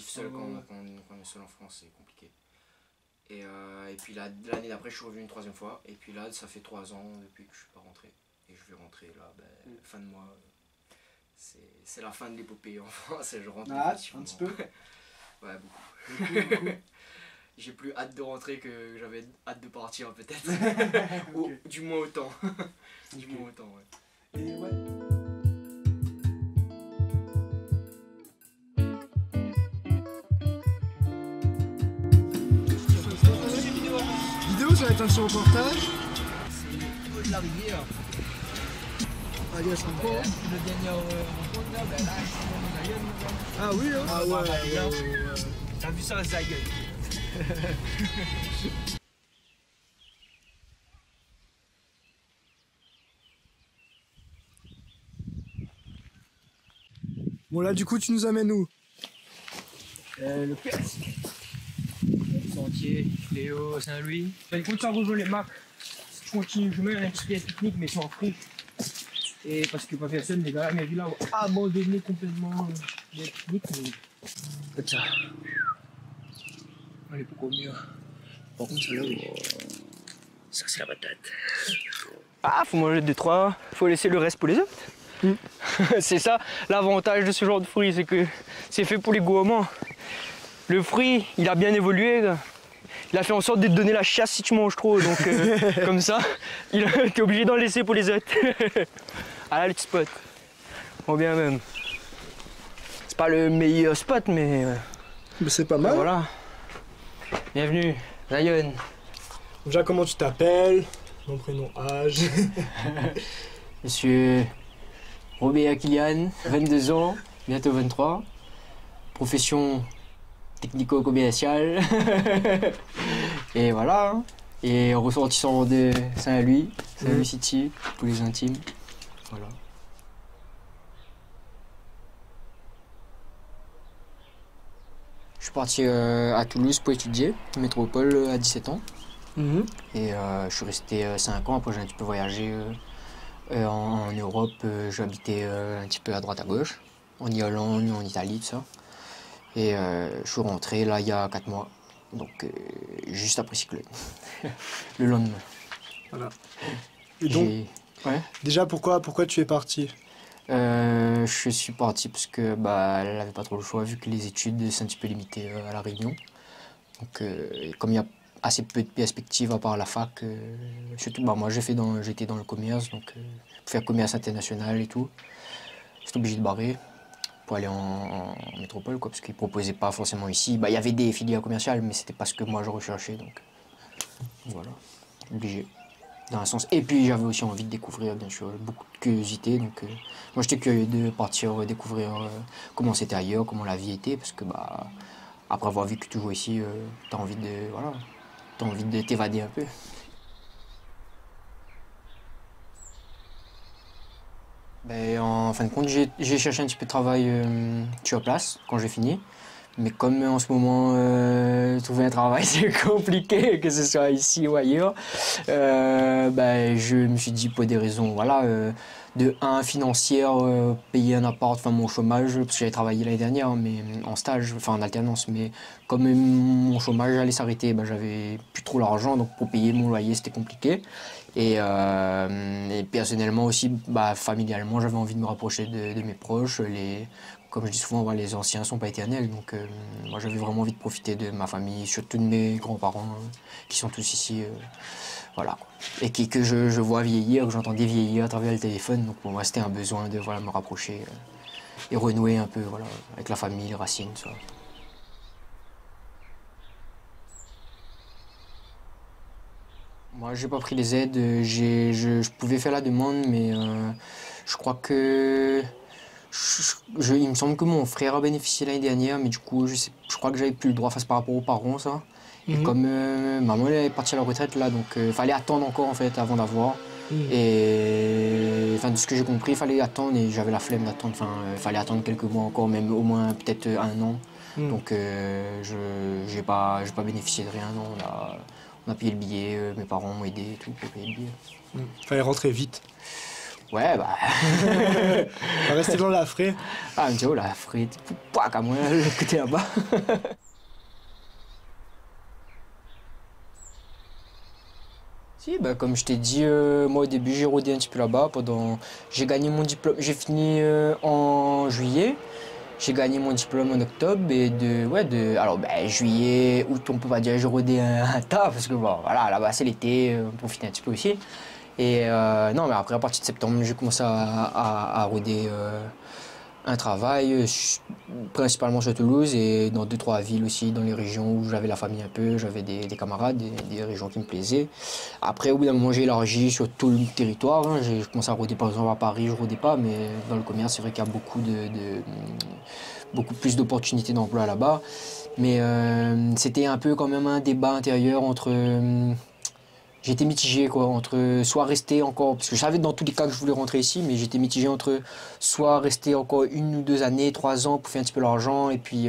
vivre seul quand on est seul en France, c'est compliqué. Et puis l'année d'après, je suis revenu une troisième fois. Et puis là, ça fait 3 ans depuis que je suis pas rentré. Et je vais rentrer là, fin de mois. C'est la fin de l'épopée en France. Je rentre un petit peu. Ouais, beaucoup. J'ai plus hâte de rentrer que j'avais hâte de partir peut-être. Ou du moins autant. Du moins autant, ouais. Et ouais. Vidéo, ça va être un sur reportage. C'est le niveau de la rivière. Allez, ça va. Le dernier rencontre là, ben là, c'est Zion. Ah oui, hein. Ah ouais. T'as vu ça, Zion? Bon là, du coup, tu nous amènes où? Le PS. Sentier, Léo, Saint-Louis. Ben, quand tu rejoins les marques, je continue, je mets un industriel technique, mais sans fric. Et parce que pas personne, les gars, mais là, ont abandonné complètement les techniques. Comme ça. Elle est beaucoup mieux. Par contre, celle-là, oui. Ça, c'est la patate. Ah, faut manger 2-3, faut laisser le reste pour les autres. C'est ça l'avantage de ce genre de fruit, c'est que c'est fait pour les gourmands. Le fruit, il a bien évolué. Il a fait en sorte de te donner la chasse si tu manges trop. Donc, comme ça, t'es obligé d'en laisser pour les autres. Ah là, le petit spot. Bon, bien même. C'est pas le meilleur spot, mais c'est pas mal. voilà. Bienvenue, Zion. Déjà, comment tu t'appelles? Mon prénom, âge. Monsieur Robert Kylian, 22 ans, bientôt 23. Profession technico-commerciale. Et voilà. Hein. Et ressortissant de Saint-Louis, Saint-Louis City, pour les intimes. Voilà. Je suis parti à Toulouse pour étudier, métropole à 17 ans. Et je suis resté 5 ans, après j'ai un petit peu voyagé en Europe, j'ai habité un petit peu à droite à gauche, en Irlande, en Italie, tout ça. Et je suis rentré là il y a 4 mois, donc juste après Cyclone, le lendemain. Voilà. Et donc, ouais. déjà pourquoi tu es parti? Je suis parti parce que elle n'avait pas trop le choix vu que les études c'est un petit peu limité à La Réunion. Donc comme il y a assez peu de perspectives à part la fac, surtout moi j'étais dans le commerce, donc pour faire commerce international et tout, j'étais obligé de barrer pour aller en métropole quoi, parce qu'ils proposaient pas forcément ici. Il y avait des filières commerciales mais c'était pas ce que moi je recherchais, donc voilà, obligé. Dans un sens. Et puis j'avais aussi envie de découvrir, bien sûr, beaucoup de curiosité. Donc moi j'étais curieux de partir découvrir comment c'était ailleurs, comment la vie était, parce que après avoir vécu toujours ici, t'as envie de t'évader un peu. En fin de compte, j'ai cherché un petit peu de travail sur place quand j'ai fini. Mais comme en ce moment, trouver un travail c'est compliqué, que ce soit ici ou ailleurs, je me suis dit pour des raisons, de financière, payer un appart, mon chômage, parce que j'avais travaillé l'année dernière, mais en stage, en alternance, mais comme mon chômage allait s'arrêter, j'avais plus trop l'argent, donc pour payer mon loyer c'était compliqué. Et personnellement aussi, familialement, j'avais envie de me rapprocher de mes proches. Comme je dis souvent, les anciens ne sont pas éternels, donc moi j'avais vraiment envie de profiter de ma famille, surtout de mes grands-parents qui sont tous ici, voilà. Et que je vois vieillir, que j'entendais vieillir à travers le téléphone, donc pour moi c'était un besoin de me rapprocher et renouer un peu avec la famille, les racines, ça. Moi j'ai pas pris les aides, je pouvais faire la demande, mais je crois que il me semble que mon frère a bénéficié l'année dernière, mais du coup, je crois que j'avais plus le droit face par rapport aux parents, ça. Et comme maman elle est partie à la retraite là, donc il fallait attendre encore en fait avant d'avoir. Et de ce que j'ai compris, il fallait attendre et j'avais la flemme d'attendre. Il fallait attendre quelques mois encore, même au moins peut-être 1 an. Donc j'ai pas bénéficié de rien. Non. On a payé le billet, mes parents m'ont aidé et tout pour payer le billet. Fallait rentrer vite. Ouais, bah. On va rester dans la frais. Ah, mais tu vois, la frite, pas comme moi, le côté là-bas. Si, bah, comme je t'ai dit, moi au début j'ai rodé un petit peu là-bas pendant. J'ai gagné mon diplôme, j'ai fini en juillet. J'ai gagné mon diplôme en octobre et alors ben, juillet, août, on peut pas dire j'ai rodé un tas parce que bon, voilà, là-bas c'est l'été, on profite un petit peu aussi. Et non, mais après à partir de septembre, j'ai commencé à roder un travail, principalement sur Toulouse et dans deux trois villes aussi, dans les régions où j'avais la famille un peu, j'avais des camarades, des régions qui me plaisaient. Après, au bout d'un moment, j'ai élargi sur tout le territoire, hein. J'ai commencé à roder par exemple à Paris, je rodais pas, mais dans le commerce, c'est vrai qu'il y a beaucoup plus d'opportunités d'emploi là-bas. Mais c'était un peu quand même un débat intérieur entre j'étais mitigé quoi, entre soit rester encore, parce que je savais dans tous les cas que je voulais rentrer ici, mais j'étais mitigé entre soit rester encore 1 ou 2 années, 3 ans pour faire un petit peu l'argent et puis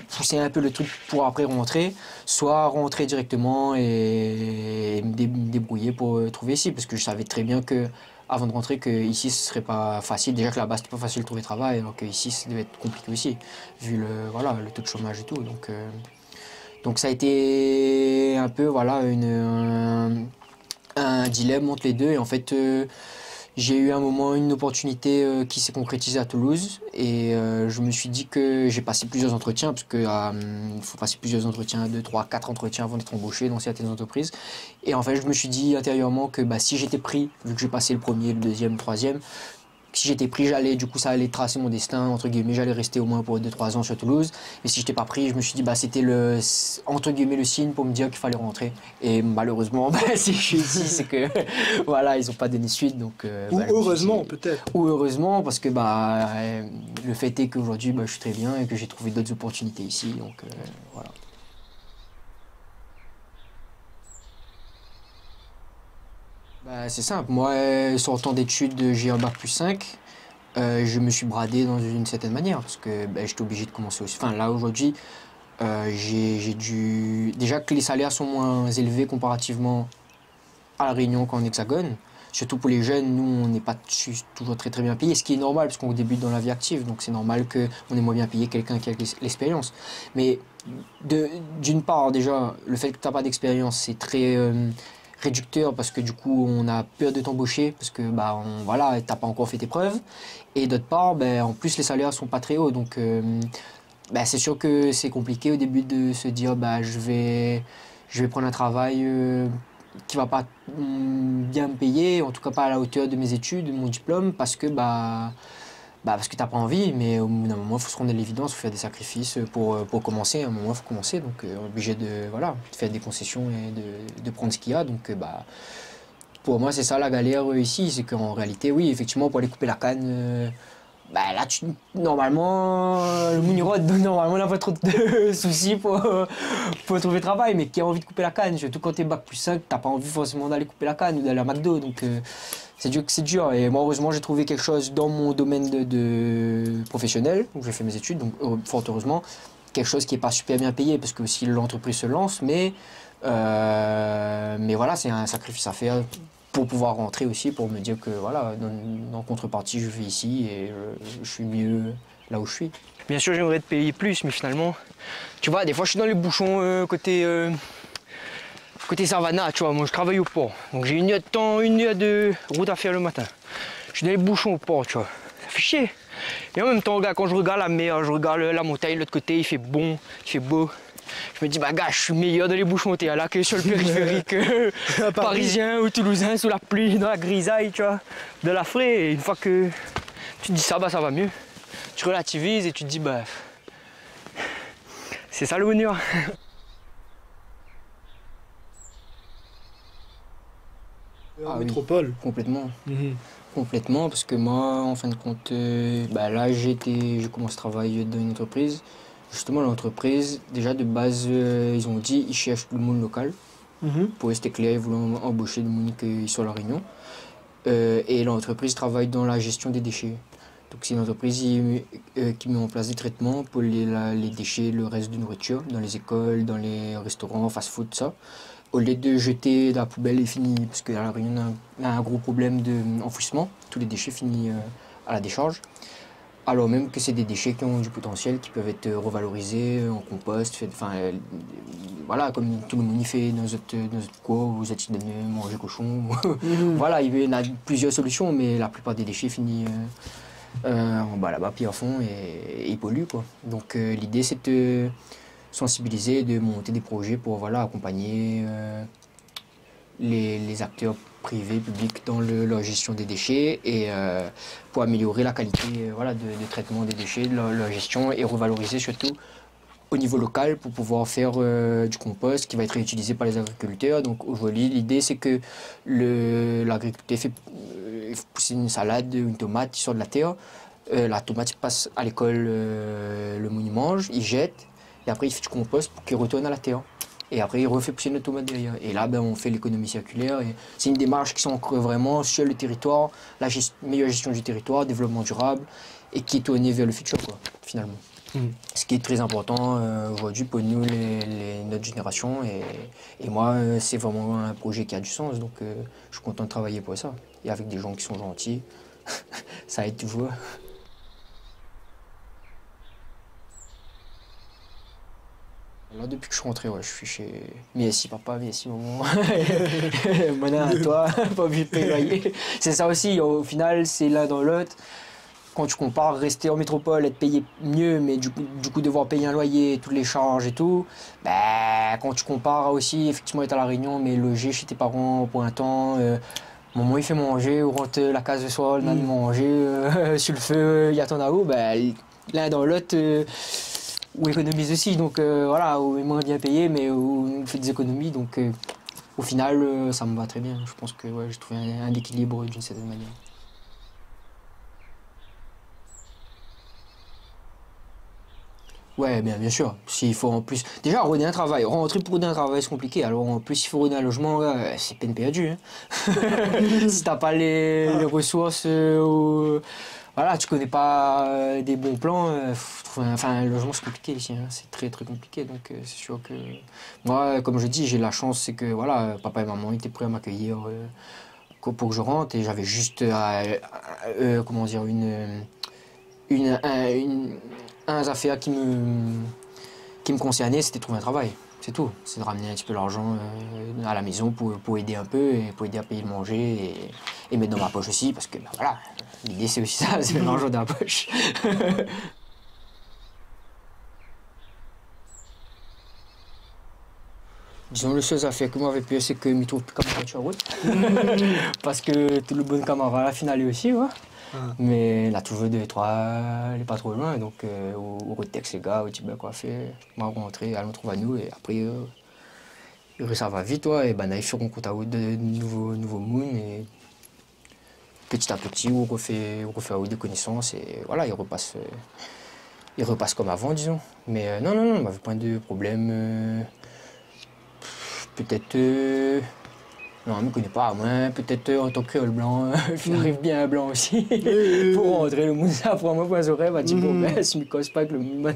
pousser un peu le truc pour après rentrer, soit rentrer directement et me débrouiller pour trouver ici, parce que je savais très bien que avant de rentrer que ici ce serait pas facile, déjà que là-bas c'était pas facile de trouver travail, alors qu'ici ça devait être compliqué aussi, vu le taux de chômage et tout, donc ça a été un peu voilà un dilemme entre les deux et en fait j'ai eu un moment une opportunité qui s'est concrétisée à Toulouse et je me suis dit que j'ai passé plusieurs entretiens parce que il faut passer plusieurs entretiens, 2, 3, 4 entretiens avant d'être embauché dans certaines entreprises et en fait je me suis dit intérieurement que bah, si j'étais pris, vu que j'ai passé le premier, le deuxième, le troisième, si j'étais pris, du coup ça allait tracer mon destin, entre guillemets, j'allais rester au moins pour 2, 3 ans sur Toulouse. Mais si j'étais pas pris, je me suis dit, bah c'était entre guillemets, le signe pour me dire qu'il fallait rentrer. Et malheureusement, bah, si je suis ici, c'est que, voilà, ils ont pas donné suite, donc... Ou bah, heureusement, peut-être. Ou heureusement, parce que, bah, le fait est qu'aujourd'hui, bah, je suis très bien et que j'ai trouvé d'autres opportunités ici, donc voilà. Bah, c'est simple, moi, sortant d'études, j'ai un bac+5. Je me suis bradé dans une certaine manière parce que ben, j'étais obligé de commencer aussi. Enfin, là aujourd'hui, j'ai dû. Déjà que les salaires sont moins élevés comparativement à La Réunion qu'en Hexagone. Surtout pour les jeunes, nous on n'est pas toujours très très bien payé, ce qui est normal parce qu'on débute dans la vie active, donc c'est normal qu'on est moins bien payé que quelqu'un qui a l'expérience. Mais d'une part, déjà, le fait que tu n'as pas d'expérience, c'est très réducteur parce que du coup on a peur de t'embaucher parce que bah voilà, t'as pas encore fait tes preuves et d'autre part ben, en plus les salaires sont pas très hauts donc ben, c'est sûr que c'est compliqué au début de se dire bah je vais prendre un travail qui va pas bien me payer, en tout cas pas à la hauteur de mes études, de mon diplôme parce que parce que t'as pas envie, mais au bout d'un moment, il faut se rendre à l'évidence, il faut faire des sacrifices pour commencer. À un moment, il faut commencer, donc on est obligé de faire des concessions et de prendre ce qu'il y a. Donc, pour moi, c'est ça la galère ici, c'est qu'en réalité, oui, effectivement, pour aller couper la canne, là, normalement, le Mounirod, normalement, on n'a pas trop de soucis pour trouver travail, mais qui a envie de couper la canne, surtout quand t'es bac+5, t'as pas envie forcément d'aller couper la canne ou d'aller à McDo, donc c'est dur. Et moi, heureusement, j'ai trouvé quelque chose dans mon domaine de professionnel, où j'ai fait mes études, donc fort heureusement, quelque chose qui n'est pas super bien payé, parce que si l'entreprise se lance, mais voilà, c'est un sacrifice à faire pour pouvoir rentrer aussi, pour me dire que voilà, en contrepartie, je vis ici et je suis mieux là où je suis. Bien sûr, j'aimerais te payer plus, mais finalement, tu vois, des fois, je suis dans les bouchons côté Savannah, tu vois, moi je travaille au port, donc j'ai 1 heure de temps, 1 heure de route à faire le matin. Je suis dans les bouchons au port, tu vois, ça fait chier. Et en même temps, gars, quand je regarde la mer, je regarde la montagne de l'autre côté, il fait bon, il fait beau. Je me dis, bah gars, je suis meilleur dans les bouchons là que sur le périphérique parisien ou toulousain, sous la pluie, dans la grisaille, tu vois, de la fraie. Et une fois que tu te dis ça, bah ça va mieux. Tu relativises et tu te dis, bah, c'est ça le bonheur. En métropole. Complètement. Complètement, parce que moi, en fin de compte, là, j'ai commencé à travailler dans une entreprise. Justement, l'entreprise, déjà de base, ils ont dit ils cherchent le monde local. Pour rester clair, ils voulaient embaucher le monde qui est sur La Réunion. Et l'entreprise travaille dans la gestion des déchets. Donc, c'est une entreprise qui met en place des traitements pour les déchets, le reste de nourriture, dans les écoles, dans les restaurants, fast-food, ça. au lieu de jeter dans la poubelle et fini, parce qu'à La Réunion, on a un gros problème d'enfouissement, tous les déchets finissent à la décharge. Alors même que c'est des déchets qui ont du potentiel, qui peuvent être revalorisés en compost, enfin, voilà, comme tout le monde y fait dans notre coin, vous êtes donné manger cochon. Voilà, il y en a plusieurs solutions, mais la plupart des déchets finissent en bas là-bas, pied à fond, et ils polluent, quoi. Donc l'idée, c'est de sensibiliser, de monter des projets pour voilà, accompagner les acteurs privés, publics dans leur gestion des déchets et pour améliorer la qualité voilà, de traitement des déchets, de leur gestion et revaloriser surtout au niveau local pour pouvoir faire du compost qui va être réutilisé par les agriculteurs. Donc aujourd'hui, l'idée c'est que l'agriculteur fait pousser une salade, une tomate qui sort de la terre. La tomate passe à l'école, le monde il mange, il jette et après il fait du compost pour qu'il retourne à la terre. Et après, il refait pousser notre tomate derrière. Et là, ben, on fait l'économie circulaire. C'est une démarche qui s'ancre vraiment sur le territoire, la meilleure gestion du territoire, développement durable, et qui est tournée vers le futur, quoi, finalement. Ce qui est très important aujourd'hui pour nous, notre génération. Et moi, c'est vraiment un projet qui a du sens. Donc, je suis content de travailler pour ça. Et avec des gens qui sont gentils, ça aide toujours. Là, depuis que je suis rentré, ouais, je suis chez Messi papa, Messi maman. Maintenant à toi, pas obligé de payer le loyer. C'est ça aussi, au final, c'est l'un dans l'autre. Quand tu compares rester en métropole, être payé mieux, mais du coup devoir payer un loyer, toutes les charges et tout, bah, quand tu compares aussi, effectivement, être à La Réunion, mais loger chez tes parents pour un temps, maman il fait manger, ou rentre la case de soir, on a manger, sur le feu, il y a ton haut, bah, l'un dans l'autre. Où économise aussi, donc voilà, où est moins bien payé, mais où on fait des économies, donc au final, ça me va très bien. Je pense que ouais, j'ai trouvé un équilibre d'une certaine manière. Ouais, bien sûr. S'il faut en plus. Déjà, redonner un travail. Rentrer pour redonner un travail, c'est compliqué. Alors en plus, il faut redonner un logement, c'est peine perdue. Hein. Si t'as pas les ressources, voilà, tu connais pas des bons plans, enfin, un logement c'est compliqué ici, hein. C'est très très compliqué. Donc c'est sûr que moi, comme je dis, j'ai la chance, c'est que voilà, papa et maman étaient prêts à m'accueillir pour que je rentre et j'avais juste comment dire un affaire qui me concernait, c'était de trouver un travail. C'est tout. C'est de ramener un petit peu l'argent à la maison pour aider un peu et pour aider à payer le manger et mettre dans ma poche aussi parce que ben, voilà, l'idée c'est aussi ça, c'est mettre l'argent dans la poche. Disons, le seul affaire que moi j'avais peur, c'est que je ne me trouve plus comme sur la route. Parce que tout le bon camarade à la finale aussi, ouais. Mais là, toujours 2-3, il n'est pas trop loin. Donc, au texte, les gars, au type, quoi faire. Moi, rentrer, allons trouver à nous. Et après, ça va vite, ouais. Et ben, là, ils feront compte à eux de nouveaux moon. Et petit à petit, on refait à eux des connaissances. Et voilà, ils repassent comme avant, disons. Mais non, on n'avait pas de problème. Peut-être. Non, je ne me connais pas, moi, peut-être en tant que créole blanc, il arrive bien un blanc aussi. Pour rentrer le monde, ça prend moi pour les oreilles, bah, tu bon, ben, si je ne me casse pas que le monde,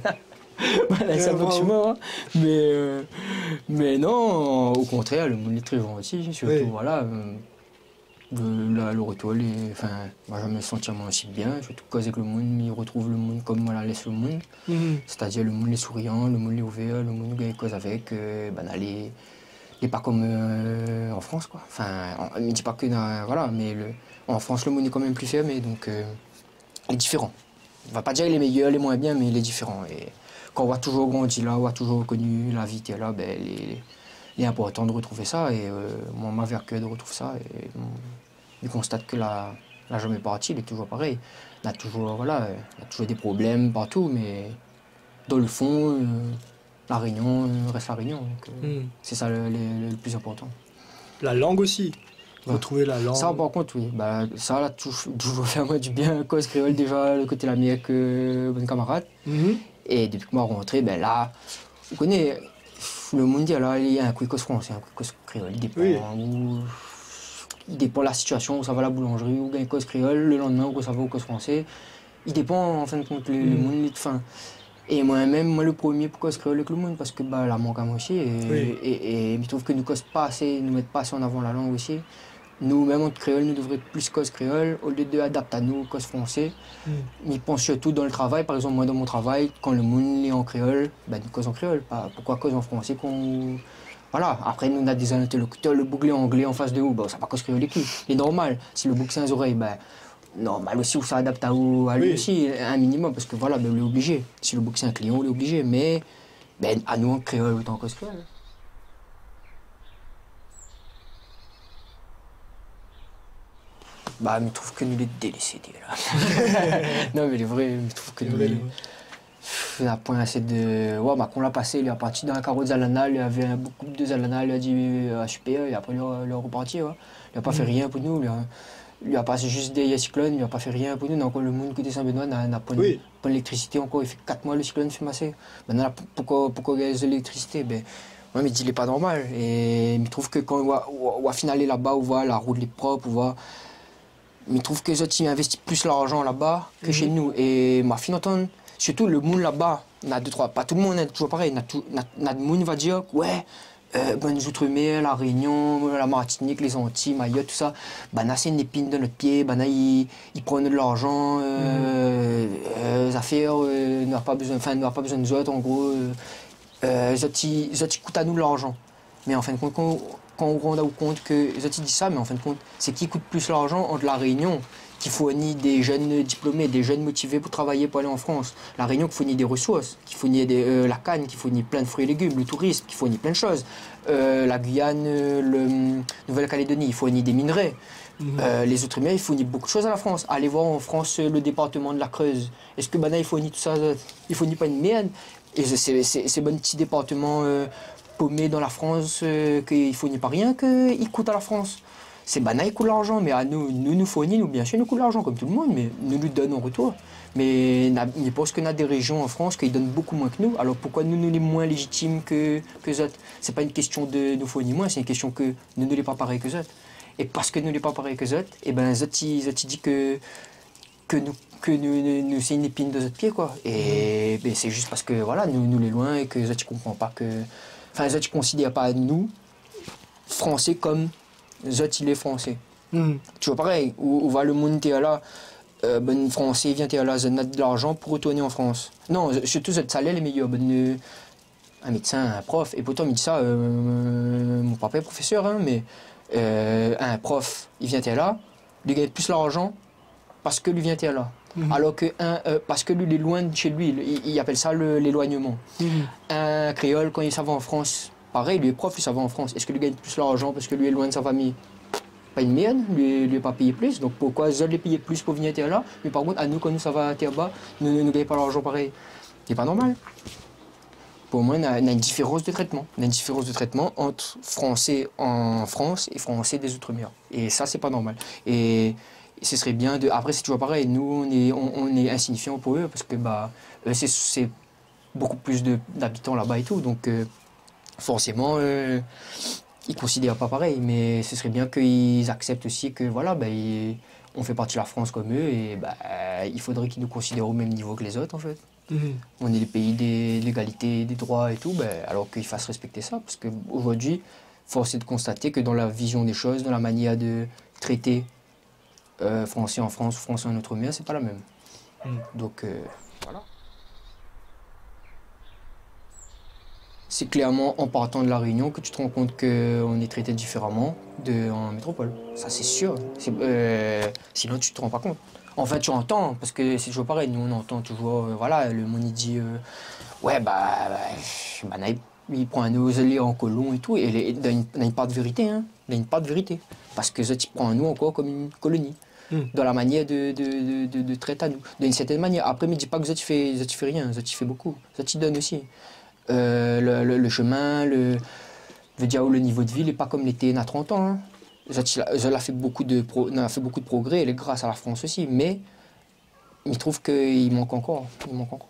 ça va que je mort. Mais non, au contraire, le monde est très gentil, surtout, voilà. Le retour, enfin, moi, je me sens aussi bien, surtout cause avec le monde, il retrouve le monde comme voilà, laisse le monde. C'est-à-dire le monde est souriant, le monde est ouvert, le monde est cause avec, ben, aller. Et pas comme en France, quoi. Enfin, on ne dit pas que voilà, mais en France, le monde est quand même plus fermé, donc il est différent. On ne va pas dire les meilleurs, les moins bien, mais il est différent. Et quand on voit toujours grandi là, on voit toujours connu la vie qui est là, ben, il est important de retrouver ça. Et moi, on m'avait à cœur de retrouver ça. Et je constate que la jamais partie, il est toujours pareil. On a toujours, voilà, il y a toujours des problèmes partout, mais dans le fond. La Réunion reste la Réunion, donc c'est ça le plus important. La langue aussi, retrouver la langue. Ça par contre oui, bah, ça a toujours fait à moi du bien, cause créole déjà, le côté la mienne que bon camarade. Et depuis que moi rentré, ben là, vous connaissez, le monde là, il y a un quick cause français, un quick cause créole, il dépend de la situation, où ça va à la boulangerie, ou un cause créole, le lendemain où ça va au cause français. Il dépend en fin de compte, le monde, enfin. Et moi-même, moi le premier, pourquoi je crée avec le monde? Parce que bah, la manque à moi aussi. Oui. Et je trouve que nous causons pas assez, nous mettent pas assez en avant la langue aussi. Nous, même en créole, nous devrions plus cause créole, au lieu d'adapter à nous, cause français. Mm. Mais pense surtout dans le travail, par exemple, moi dans mon travail, quand le monde est en créole, ben nous cause en créole. Pourquoi cause en français qu'on. Voilà, après nous on a des interlocuteurs, le bouclé anglais en face de nous, ben, ça va pas cause créole écrit. C'est normal, si le bouc c'est les oreilles, ben normal aussi, on s'adapte à lui Oui. aussi, un minimum, parce que voilà, ben, on est obligé. Si le bouc c'est un client, on est obligé, mais ben, à nous en créole autant cause créole. Bah, je trouve que nous les délaissés, là. Non, mais les vrais, je trouve que Les nous vrais, les. les vrais. Il a point assez de. Ouais, bah, qu'on l'a passé, il est reparti dans un carreau de Zalana, il avait un beaucoup de Zalana, il a dit super, et après il est reparti. Ouais. Il n'a pas fait rien pour nous, il a passé juste des cyclones, il n'a pas fait rien pour nous. Donc, le monde côté Saint-Benoît n'a pas Oui. d'électricité encore, il fait 4 mois le cyclone fait masser. Maintenant, là, pourquoi il y a de l'électricité? Ben, ouais, mais il n'est pas normal. Et il trouve que quand on va finaler là-bas, on voit la route est propre, on voit. Mais je trouve que les autres ils investissent plus l'argent là-bas que chez nous. Et ma fille entend, surtout le monde là-bas, on a deux, trois, pas tout le monde est toujours pareil. On a, le monde va dire que ouais, ben, les Outre-mer, la Réunion, la Martinique, les Antilles, Mayotte, tout ça, ben, c'est une épine dans notre pied, ben, ils prennent de l'argent, les affaires, n'a pas besoin, enfin, n'a pas besoin de nous autres, en gros. Les autres ils coûtent à nous de l'argent. Mais en fin de compte, quand on rend compte que les autres ils disent ça, mais en fin de compte, c'est qui coûte plus l'argent entre la Réunion, qui fournit des jeunes diplômés, des jeunes motivés pour travailler, pour aller en France. La Réunion qui fournit des ressources, qui fournit la canne, qui fournit plein de fruits et légumes, le tourisme, qui fournit plein de choses. La Guyane, Nouvelle-Calédonie, il fournit des minerais. Les Outre-mer, ils fournissent beaucoup de choses à la France. Allez voir en France le département de la Creuse. Est-ce que Bana, il fournit tout ça? Il fournit pas une merde. Et c'est bon petit département paumé dans la France qu'il ne fournit pas rien, qu'il coûte à la France. C'est Bana, il coûte l'argent, mais à nous fournit, nous, bien sûr, nous coûte l'argent comme tout le monde, mais nous lui donnons en retour. Mais je pense qu'on a des régions en France qui donnent beaucoup moins que nous. Alors pourquoi nous sommes moins légitimes que les autres? C'est pas une question de nous fournir moins, c'est une question que nous ne sommes pas pareils que les autres. Et parce que nous ne sommes pas pareils que les autres, et ben les autres, ils disent que nous c'est une épine de notre pied, quoi. Et ben, c'est juste parce que voilà, nous les loin et que les autres ne comprennent pas que. Enfin, les autres ne considèrent pas nous, Français, comme les autres, ils sont Français. Tu vois, pareil, où va le monde, t'es là, ben, Français vient, t'es là, ils ont de l'argent pour retourner en France. Non, surtout, notre salaire est meilleur. Ben, un médecin, un prof, et pourtant, il dit ça, mon papa est professeur, hein, mais un prof, il vient, t'es là, il gagne plus l'argent parce que lui vient, t'es là. Alors que parce que lui, il est loin de chez lui, il appelle ça l'éloignement. Un créole, quand il s'en va en France, pareil, lui est prof, il s'en va en France. Est-ce que lui gagne plus l'argent parce que lui est loin de sa famille? Pas une merde, lui n'est pas payé plus. Donc pourquoi ils les payer plus pour venir là? Mais par contre, à nous, quand nous, ça va à terre bas, nous ne gagnons pas l'argent pareil. C'est pas normal. Pour moi, on a une différence de traitement. On a une différence de traitement entre Français en France et Français des Outre-mer. Et ça, c'est pas normal. Et ce serait bien de. Après, c'est toujours pareil. Nous, on est insignifiants pour eux parce que bah, c'est beaucoup plus d'habitants là-bas et tout. Donc, forcément, ils ne considèrent pas pareil. Mais ce serait bien qu'ils acceptent aussi que voilà, bah, on fait partie de la France comme eux et bah, il faudrait qu'ils nous considèrent au même niveau que les autres en fait. On est le pays de l'égalité des droits et tout, ben, alors qu'ils fassent respecter ça. Parce qu'aujourd'hui, force est de constater que dans la vision des choses, dans la manière de traiter Français en France, Français en Outre-mer, c'est pas la même. Donc, voilà. C'est clairement en partant de la Réunion que tu te rends compte qu'on est traité différemment en métropole. Ça, c'est sûr. Sinon, tu te rends pas compte. En fait, tu entends, parce que c'est toujours pareil. Nous, on entend toujours, voilà, le monde il dit, ouais, il prend un oselet en colon et tout. Et il y a une part de vérité, hein. Il y a une part de vérité. Parce que ça, tu prends nous encore comme une colonie. Dans la manière de traiter à nous. D'une certaine manière. Après, ne dis pas que ça, tu fais rien. Ça, tu fais beaucoup. Ça, tu donnes aussi. Le chemin, veut dire le niveau de vie n'est pas comme l'était il y a 30 ans. Hein. Elle a fait beaucoup de progrès, elle est grâce à la France aussi, mais il trouve qu'il manque encore. Il manque encore.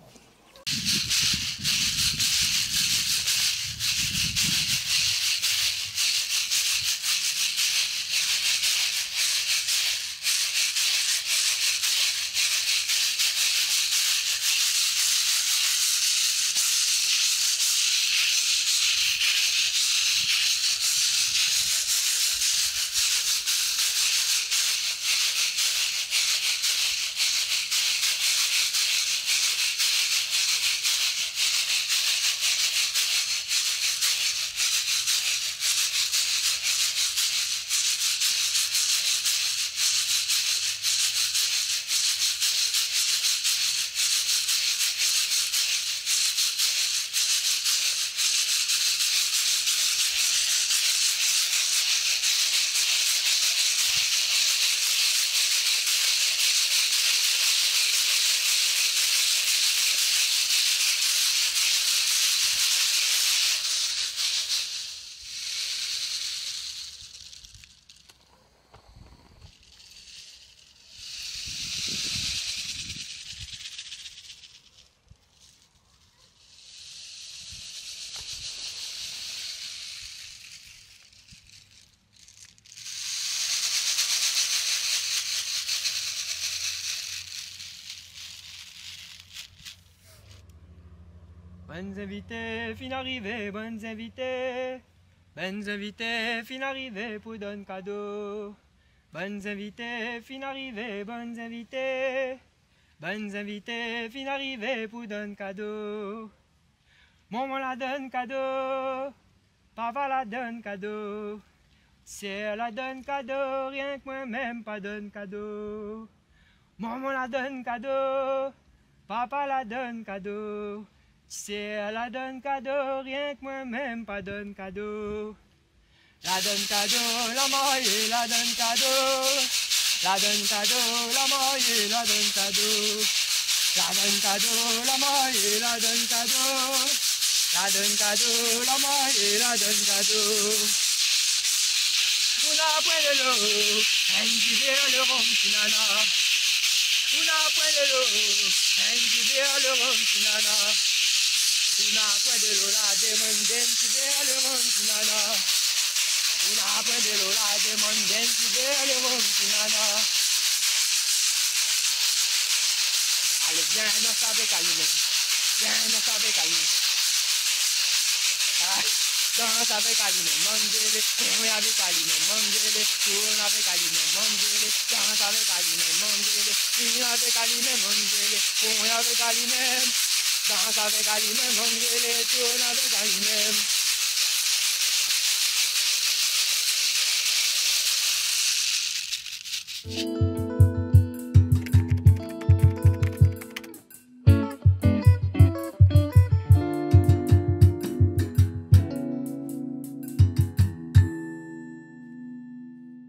Bonnes invités, fin arrivée, bonnes invités. Bonnes invités, fin arrivée pour donner cadeau. Bonnes invités, fin arrivée, bonnes invités. Bonnes invités, fin arrivée pour donner cadeau. Maman la donne cadeau, papa la donne cadeau. Si elle la donne cadeau, rien que moi-même pas donne cadeau. Maman la donne cadeau, papa la donne cadeau. Si elle la donne cadeau, rien que moi-même pas donne cadeau. La donne cadeau, la mariée, la donne cadeau. La donne cadeau, la mariée, la donne cadeau. La donne cadeau, la mariée, la donne cadeau. La donne cadeau, la mariée, la donne cadeau. Una point de l'eau, un divers le rhum sinana. Una point de l'eau, un divers le rhum sinana. Una point de l'eau, la demande divers le rhum sinana. Una point de l'eau, la demande divers le rhum sinana. Allez, viens, danse avec Aline. Viens, danse avec Aline. Danse avec Aline, mangez-le, cours avec Aline, mangez-le, tourne avec Aline, mangez-le, danse avec Aline, mangez-le, viens avec Aline, mangez-le, cours avec Aline, danse avec Aline, mangez-le, tourne avec Aline.